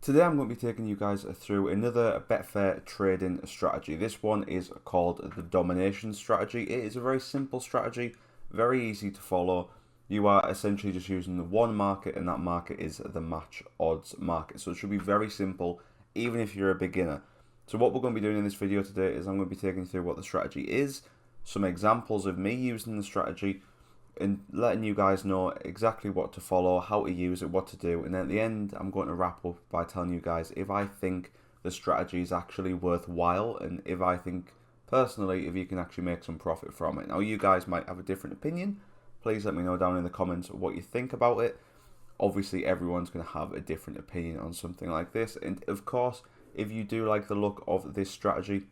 Today I'm going to be taking you guys through another Betfair trading strategy. This one is called the Domination Strategy. It is a very simple strategy, very easy to follow. You are essentially just using the one market, and that market is the match odds market. So it should be very simple, even if you're a beginner. So what we're going to be doing in this video today is I'm going to be taking you through what the strategy is, some examples of me using the strategy, and letting you guys know exactly what to follow, how to use it, what to do. And then at the end, I'm going to wrap up by telling you guys if I think the strategy is actually worthwhile, and if I think personally if you can actually make some profit from it. Now, you guys might have a different opinion. Please let me know down in the comments what you think about it. Obviously, everyone's going to have a different opinion on something like this. And of course, if you do like the look of this strategy,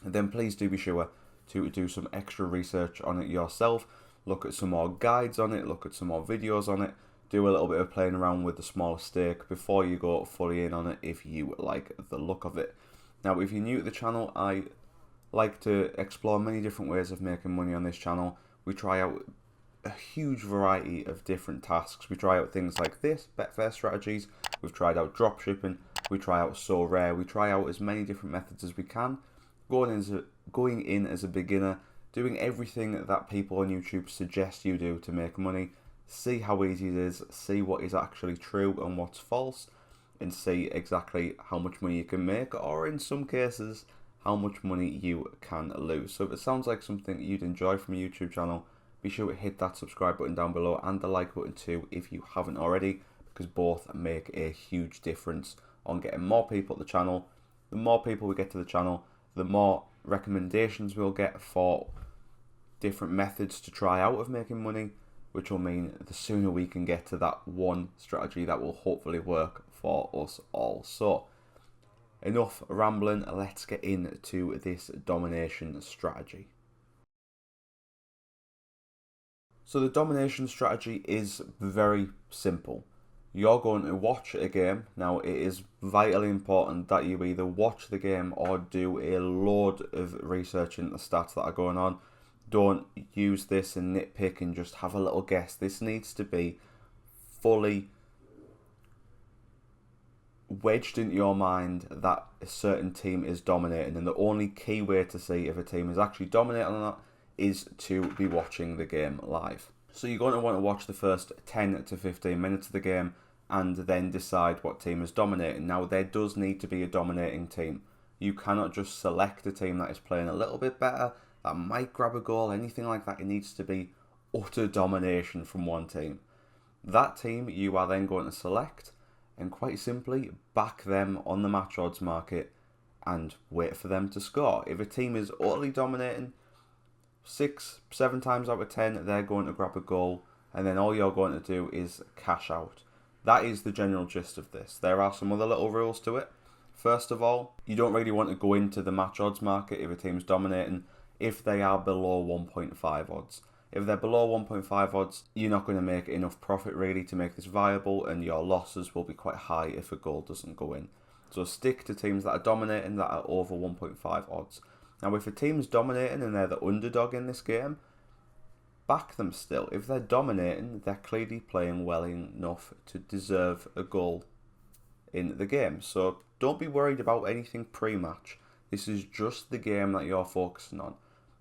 then please do be sure to do some extra research on it yourself. Look at some more guides on it, look at some more videos on it, do a little bit of playing around with the smaller stake before you go fully in on it if you like the look of it. Now, if you're new to the channel, I like to explore many different ways of making money on this channel. We try out a huge variety of different tasks. We try out things like this, Betfair strategies, we've tried out dropshipping, we try out so rare, we try out as many different methods as we can, going in as a beginner, doing everything that people on YouTube suggest you do to make money, see how easy it is, see what is actually true and what's false, and see exactly how much money you can make, or in some cases, how much money you can lose. So if it sounds like something you'd enjoy from a YouTube channel, be sure to hit that subscribe button down below and the like button too if you haven't already, because both make a huge difference on getting more people at the channel. The more people we get to the channel, the more recommendations we'll get for different methods to try out of making money, which will mean the sooner we can get to that one strategy that will hopefully work for us all. So enough rambling, let's get into this domination strategy. So the domination strategy is very simple. You're going to watch a game. Now, it is vitally important that you either watch the game or do a load of research into the stats that are going on. Don't use this and nitpick and just have a little guess. This needs to be fully wedged into your mind that a certain team is dominating, and the only key way to see if a team is actually dominating or not is to be watching the game live. So you're going to want to watch the first 10 to 15 minutes of the game and then decide what team is dominating. Now, there does need to be a dominating team. You cannot just select a team that is playing a little bit better, that might grab a goal, anything like that. It needs to be utter domination from one team. That team you are then going to select and quite simply back them on the match odds market and wait for them to score. If a team is utterly dominating, 6, 7 times out of 10 they're going to grab a goal, and then all you're going to do is cash out. That is the general gist of this. There are some other little rules to it. First of all, you don't really want to go into the match odds market if a team's dominating if they are below 1.5 odds. If they're below 1.5 odds, you're not going to make enough profit really to make this viable, and your losses will be quite high if a goal doesn't go in. So stick to teams that are dominating that are over 1.5 odds. Now, if a team's dominating and they're the underdog in this game, back them still. If they're dominating, they're clearly playing well enough to deserve a goal in the game. So don't be worried about anything pre-match. This is just the game that you're focusing on.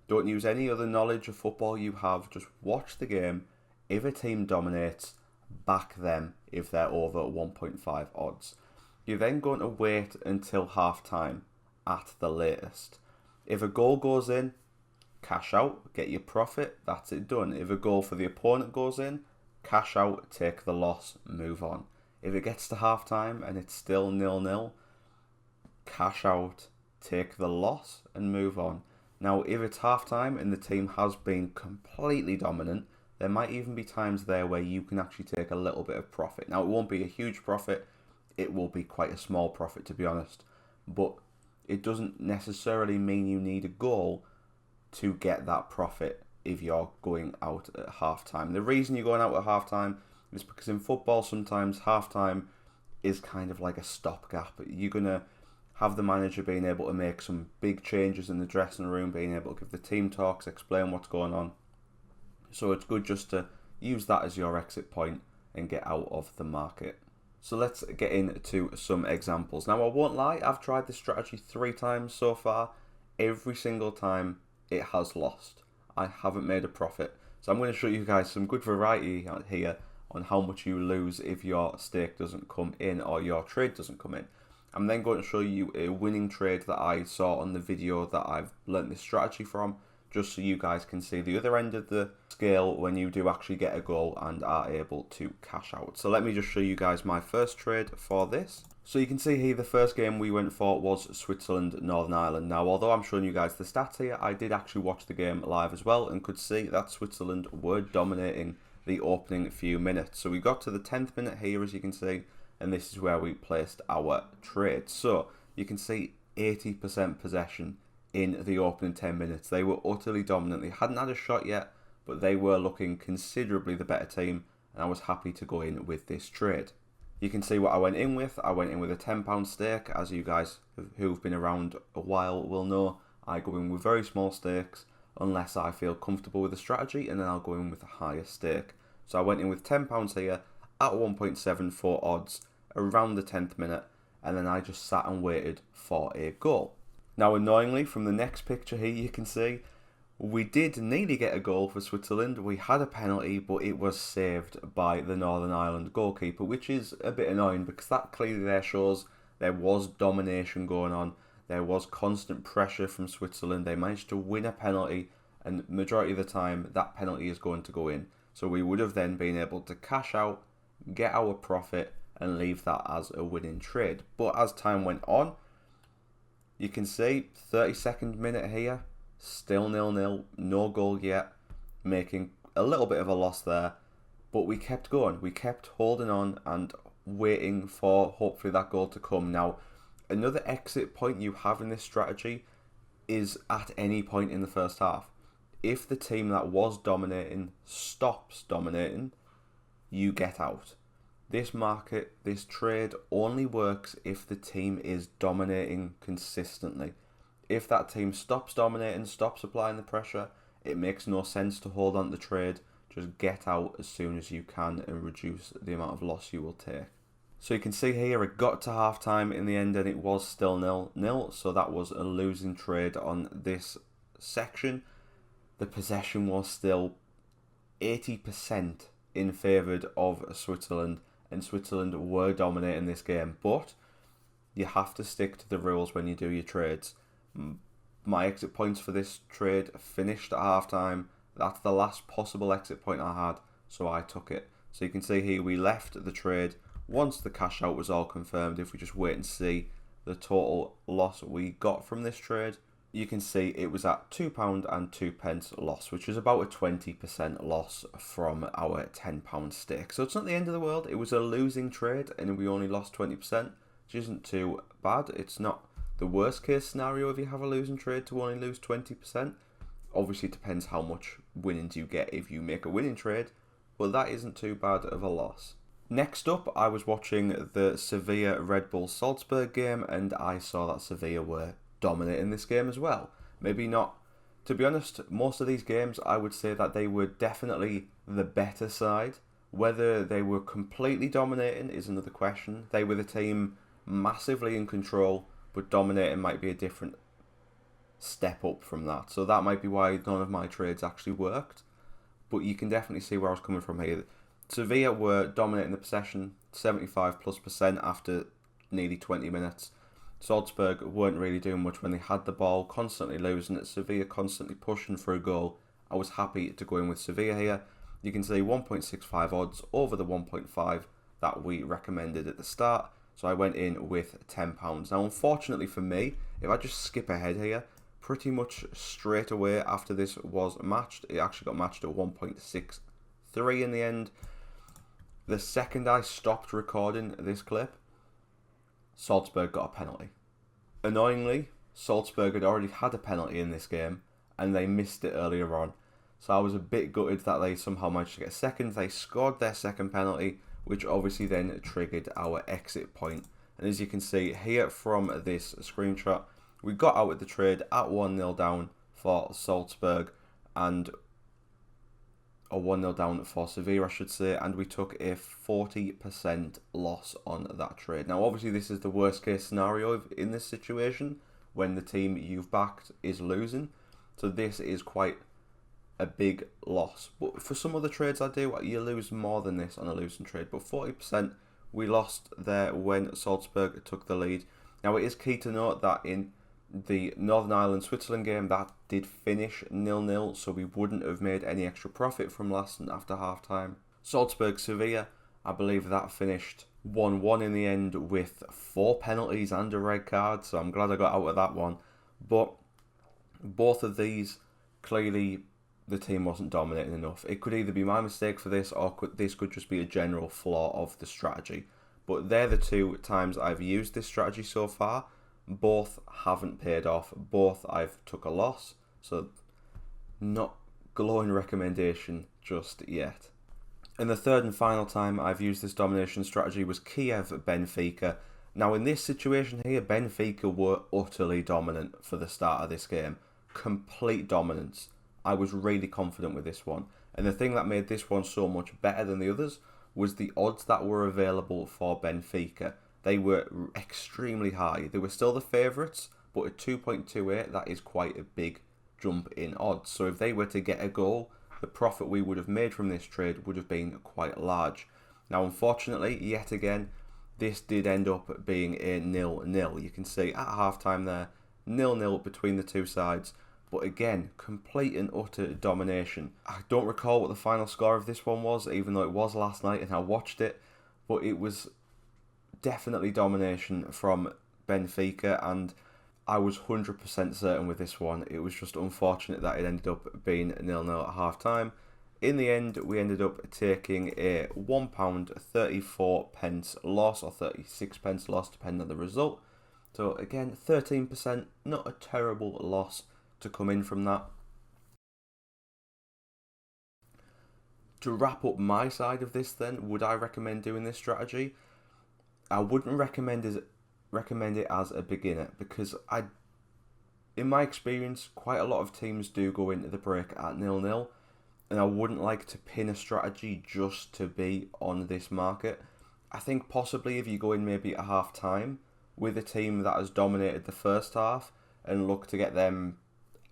Don't use any other knowledge of football you have. Just watch the game. If a team dominates, back them if they're over 1.5 odds. You're then going to wait until half time at the latest. If a goal goes in, cash out, get your profit, that's it done. If a goal for the opponent goes in, cash out, take the loss, move on. If it gets to half time and it's still 0-0, cash out, take the loss and move on. Now, if it's half time and the team has been completely dominant, there might even be times there where you can actually take a little bit of profit. Now, it won't be a huge profit. It will be quite a small profit, to be honest. But it doesn't necessarily mean you need a goal to get that profit if you're going out at half time. The reason you're going out at half time is because in football, sometimes half time is kind of like a stopgap. You're going to have the manager being able to make some big changes in the dressing room, being able to give the team talks, explain what's going on. So it's good just to use that as your exit point and get out of the market. So let's get into some examples. Now, I won't lie, I've tried this strategy 3 times so far. Every single time it has lost. I haven't made a profit. So I'm going to show you guys some good variety here on how much you lose if your stake doesn't come in or your trade doesn't come in. I'm then going to show you a winning trade that I saw on the video that I've learnt this strategy from, just so you guys can see the other end of the scale when you do actually get a goal and are able to cash out. So let me just show you guys my first trade for this. So you can see here the first game we went for was Switzerland, Northern Ireland. Now, although I'm showing you guys the stats here, I did actually watch the game live as well and could see that Switzerland were dominating the opening few minutes. So we got to the 10th minute here, as you can see, and this is where we placed our trade. So you can see 80% possession in the opening 10 minutes. They were utterly dominant. They hadn't had a shot yet, but they were looking considerably the better team, and I was happy to go in with this trade. You can see what I went in with. I went in with a £10 stake. As you guys who've been around a while will know, I go in with very small stakes unless I feel comfortable with the strategy, and then I'll go in with a higher stake. So I went in with £10 here at 1.74 odds around the 10th minute, and then I just sat and waited for a goal. Now, annoyingly, from the next picture here, you can see we did nearly get a goal for Switzerland. We had a penalty, but it was saved by the Northern Ireland goalkeeper, which is a bit annoying because that clearly there shows there was domination going on. There was constant pressure from Switzerland. They managed to win a penalty, and majority of the time, that penalty is going to go in. So we would have then been able to cash out, get our profit, and leave that as a winning trade. But as time went on, you can see 32nd minute here, still 0-0, no goal yet, making a little bit of a loss there, but we kept going. We kept holding on and waiting for hopefully that goal to come. Now, another exit point you have in this strategy is at any point in the first half. If the team that was dominating stops dominating, you get out. This market, this trade only works if the team is dominating consistently. If that team stops dominating, stops applying the pressure, it makes no sense to hold on to the trade. Just get out as soon as you can and reduce the amount of loss you will take. So you can see here it got to half time in the end and it was still 0-0. So that was a losing trade on this section. The possession was still 80% in favour of Switzerland, and Switzerland were dominating this game. But you have to stick to the rules when you do your trades. My exit points for this trade finished at half time. That's the last possible exit point I had, so I took it. So you can see here we left the trade once the cash out was all confirmed. If we just wait and see the total loss we got from this trade, you can see it was at £2.02 loss, which is about a 20% loss from our £10 stake. So it's not the end of the world. It was a losing trade and we only lost 20%, which isn't too bad. It's not the worst case scenario if you have a losing trade to only lose 20%. Obviously it depends how much winnings you get if you make a winning trade, but that isn't too bad of a loss. Next up, I was watching the Sevilla Red Bull Salzburg game and I saw that Sevilla were dominating this game as well. Maybe not, to be honest, most of these games I would say that they were definitely the better side. Whether they were completely dominating is another question. They were the team massively in control, but dominating might be a different step up from that. So that might be why none of my trades actually worked. But you can definitely see where I was coming from here. Sevilla were dominating the possession, 75+% after nearly 20 minutes. Salzburg weren't really doing much when they had the ball, constantly losing it. Sevilla constantly pushing for a goal. I was happy to go in with Sevilla here. You can see 1.65 odds over the 1.5 that we recommended at the start. So I went in with £10. Now, unfortunately for me, if I just skip ahead here, pretty much straight away after this was matched, it actually got matched at 1.63 in the end. The second I stopped recording this clip, Salzburg got a penalty. Annoyingly, Salzburg had already had a penalty in this game, and they missed it earlier on. So I was a bit gutted that they somehow managed to get a second. They scored their second penalty, which obviously then triggered our exit point. And as you can see here from this screenshot, we got out with the trade at 1-0 down for Salzburg, and or 1-0 down for Sevilla, I should say, and we took a 40% loss on that trade. Now, obviously, this is the worst case scenario in this situation when the team you've backed is losing. So this is quite a big loss. But for some other trades I do, you lose more than this on a losing trade. But 40% we lost there when Salzburg took the lead. Now, it is key to note that in the Northern Ireland Switzerland game, that did finish 0-0, so we wouldn't have made any extra profit from last after half time. Salzburg Sevilla, I believe that finished 1-1 in the end with 4 penalties and a red card, so I'm glad I got out of that one. But both of these, clearly the team wasn't dominating enough. It could either be my mistake for this, or this could just be a general flaw of the strategy. But they're the 2 times I've used this strategy so far. Both haven't paid off. Both I've took a loss. So not glowing recommendation just yet. And the third and final time I've used this domination strategy was Kiev Benfica. Now in this situation here, Benfica were utterly dominant for the start of this game. Complete dominance. I was really confident with this one. And the thing that made this one so much better than the others was the odds that were available for Benfica. They were extremely high. They were still the favourites, but at 2.28, that is quite a big jump in odds. So if they were to get a goal, the profit we would have made from this trade would have been quite large. Now, unfortunately, yet again, this did end up being a 0-0. You can see at half-time there, 0-0 between the two sides. But again, complete and utter domination. I don't recall what the final score of this one was, even though it was last night and I watched it. But it was definitely domination from Benfica, and I was 100% certain with this one. It was just unfortunate that it ended up being 0-0 at half-time. In the end, we ended up taking a £1.34 loss, or 36p loss, depending on the result. So again, 13%, not a terrible loss to come in from that. To wrap up my side of this then, would I recommend doing this strategy? I wouldn't recommend it as a beginner, because in my experience, quite a lot of teams do go into the break at 0-0, and I wouldn't like to pin a strategy just to be on this market. I think possibly if you go in maybe at half time with a team that has dominated the first half and look to get them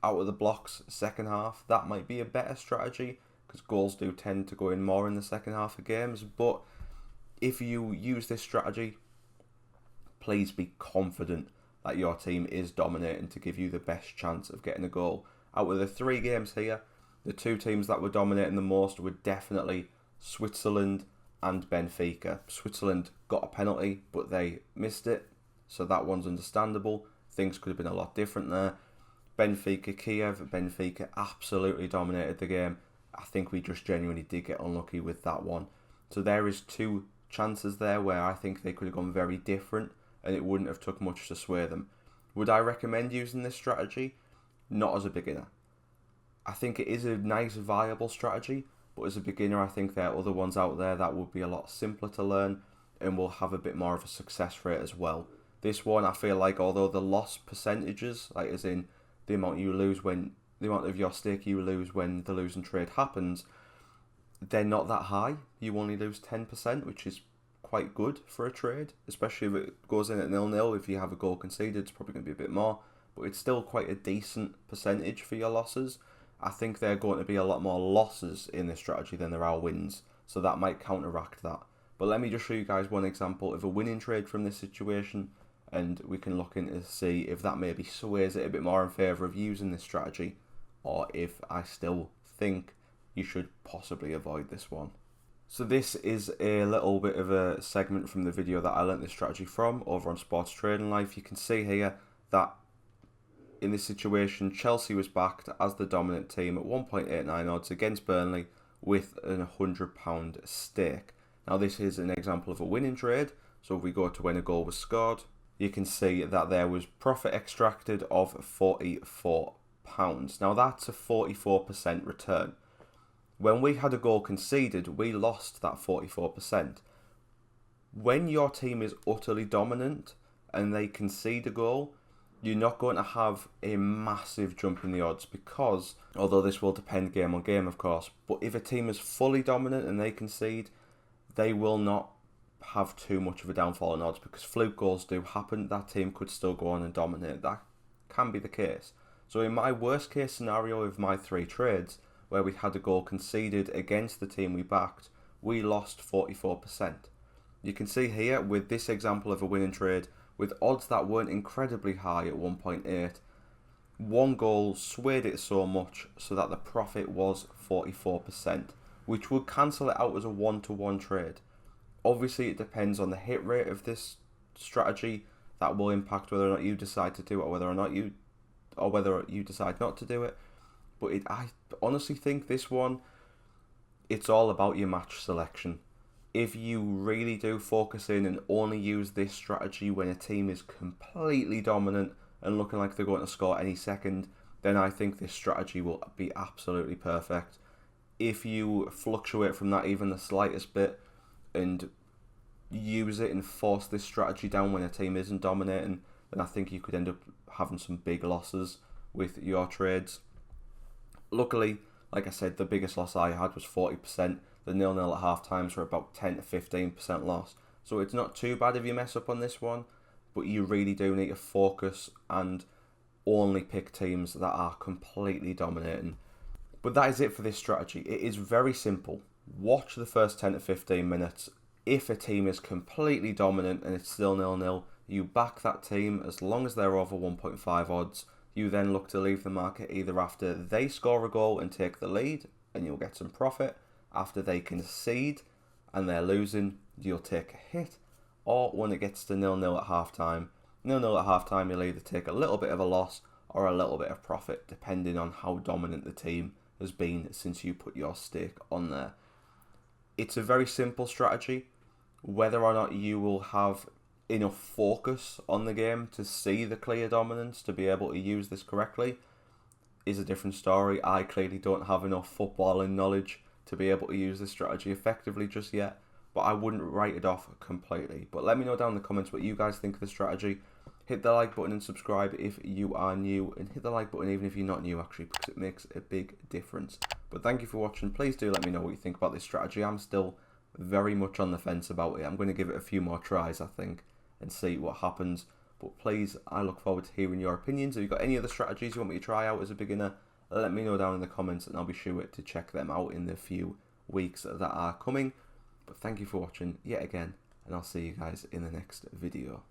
out of the blocks second half, that might be a better strategy, because goals do tend to go in more in the second half of games. But if you use this strategy, please be confident that your team is dominating to give you the best chance of getting a goal. Out of the 3 games here, the 2 teams that were dominating the most were definitely Switzerland and Benfica. Switzerland got a penalty, but they missed it, so that one's understandable. Things could have been a lot different there. Benfica, Kiev, Benfica absolutely dominated the game. I think we just genuinely did get unlucky with that one. So there is 2 chances there where I think they could have gone very different and it wouldn't have took much to sway them. Would I recommend using this strategy? Not as a beginner. I think it is a nice, viable strategy, but as a beginner, I think there are other ones out there that would be a lot simpler to learn and will have a bit more of a success rate as well. This one, I feel like, although the loss percentages, like as in the amount you lose when, the amount of your stake you lose when the losing trade happens, they're not that high. You only lose 10%, which is quite good for a trade, especially if it goes in at 0-0. If you have a goal conceded, it's probably going to be a bit more, but it's still quite a decent percentage for your losses. I think there are going to be a lot more losses in this strategy than there are wins, so that might counteract that. But let me just show you guys one example of a winning trade from this situation, and we can look into see if that maybe sways it a bit more in favour of using this strategy, or if I still think you should possibly avoid this one. So this is a little bit of a segment from the video that I learnt this strategy from over on Sports Trading Life. You can see here that in this situation, Chelsea was backed as the dominant team at 1.89 odds against Burnley with an £100 stake. Now this is an example of a winning trade, so if we go to when a goal was scored, you can see that there was profit extracted of £44. Now that's a 44% return. When we had a goal conceded, we lost that 44%. When your team is utterly dominant and they concede a goal, you're not going to have a massive jump in the odds because, although this will depend game on game, of course, but if a team is fully dominant and they concede, they will not have too much of a downfall in odds because fluke goals do happen. That team could still go on and dominate. That can be the case. So in my worst case scenario of my 3 trades, where we had a goal conceded against the team we backed, we lost 44%. You can see here with this example of a winning trade, with odds that weren't incredibly high at 1.8, one goal swayed it so much so that the profit was 44%, which would cancel it out as a 1-to-1 trade. Obviously, it depends on the hit rate of this strategy. That will impact whether or not you decide to do it, or whether you decide not to do it. But I honestly think this one, it's all about your match selection. If you really do focus in and only use this strategy when a team is completely dominant and looking like they're going to score any second, then I think this strategy will be absolutely perfect. If you fluctuate from that even the slightest bit and use it and force this strategy down when a team isn't dominating, then I think you could end up having some big losses with your trades. Luckily, like I said, the biggest loss I had was 40%. The 0-0 at half times were about 10 to 15% loss. So it's not too bad if you mess up on this one, but you really do need to focus and only pick teams that are completely dominating. But that is it for this strategy. It is very simple. Watch the first 10 to 15 minutes. If a team is completely dominant and it's still 0-0, you back that team as long as they're over 1.5 odds. You then look to leave the market either after they score a goal and take the lead and you'll get some profit, after they concede and they're losing, you'll take a hit, or when it gets to 0-0 at half time. 0-0 at half time, you'll either take a little bit of a loss or a little bit of profit, depending on how dominant the team has been since you put your stake on there. It's a very simple strategy. Whether or not you will have enough focus on the game to see the clear dominance to be able to use this correctly is a different story. I clearly don't have enough footballing knowledge to be able to use this strategy effectively just yet, but I wouldn't write it off completely. But let me know down in the comments what you guys think of the strategy. Hit the like button and subscribe if you are new, and hit the like button even if you're not new actually, because it makes a big difference. But thank you for watching. Please do let me know what you think about this strategy. I'm still very much on the fence about it. I'm going to give it a few more tries, I think, and see what happens. But please, I look forward to hearing your opinions. If you've got any other strategies you want me to try out as a beginner, let me know down in the comments and I'll be sure to check them out in the few weeks that are coming. But thank you for watching yet again, and I'll see you guys in the next video.